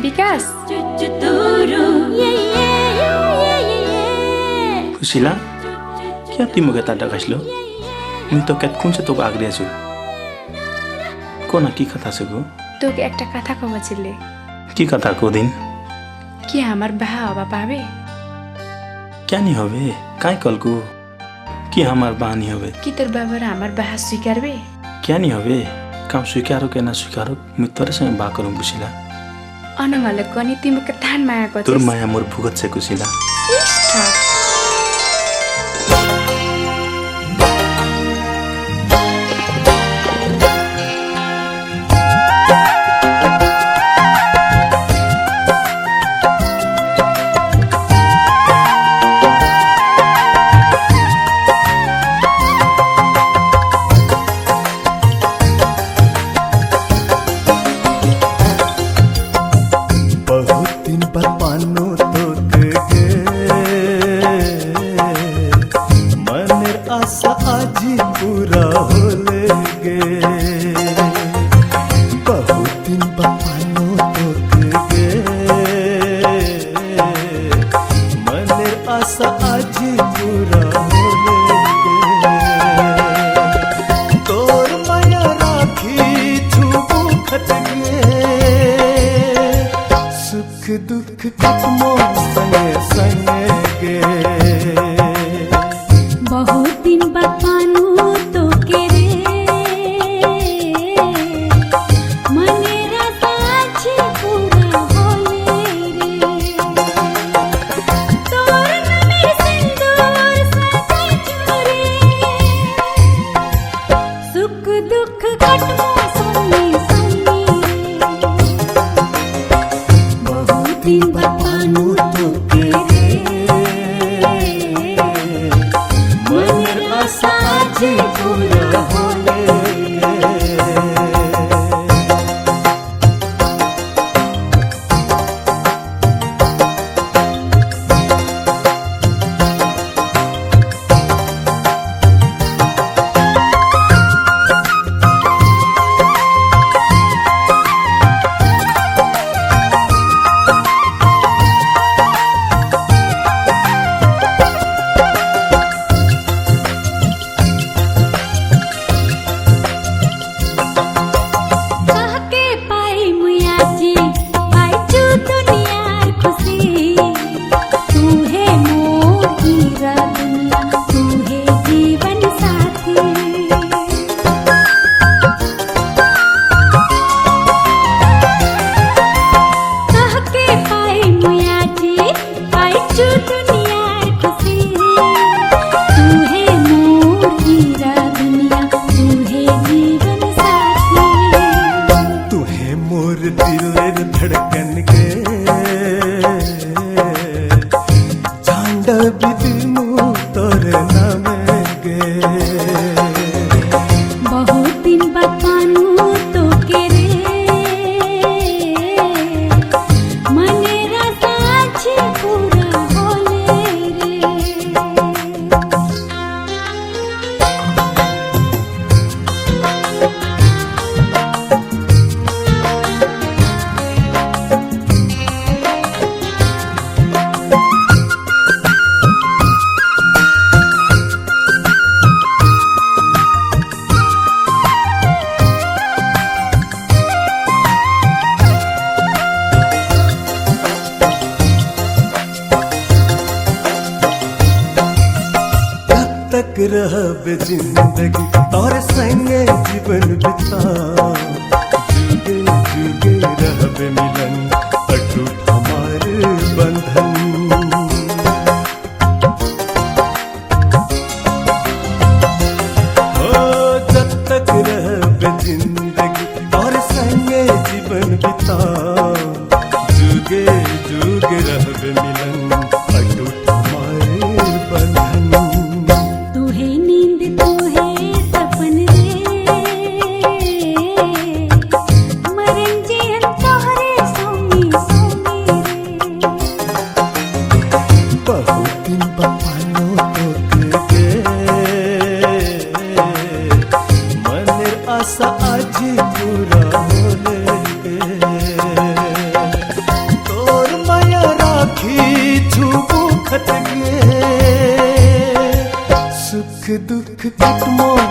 विकास खुशीला क्या ती मुगे ताटा घासलो मी तो केत कुन से तो आग्रे छु कोना की कथा से गो तो একটা কথা কব ছিলে की कथा को दिन কি আমার বাহা হবা পাবে क्या नहीं हवे काय कल को कि हमार बा नहीं हवे कि तोर बाबारा আমার বাহা স্বীকারবে क्या नहीं हवे काम स्वीकारो के ना स्वीकारो मैं तोरे संग बा करूं खुशीला अनवाले कनी तिमीको ठान माया को तोर माया मोर भुगत से खुशीला दुख कदमो संगे संगे गे बहुत दिन बाद पानू तो के रे मनेरा साझ पूरा होले रे तोर नमी सिंदूर साथे चुरे सुख दुख कटमो संगे संगे दिन बतानू तो के रे मन आशा आज पूरा होले दिलेर धड़कन के झांडा बिदमु तोर नाम गे बहुत दिन बाद पानू तो के रे मनेरा साझ पूरा होले रे तक रहबे जिंदगी तोरे संगे जीवन बिता जुगे जुगे रहबे मिलन अटूट हमार बंधन हो जब तक रहबे जिंदगी तोरे संगे जीवन बिता जुगे जुगे रहबे मिलन अटूट हमार बंधन आशा आज पूरा होले काटमो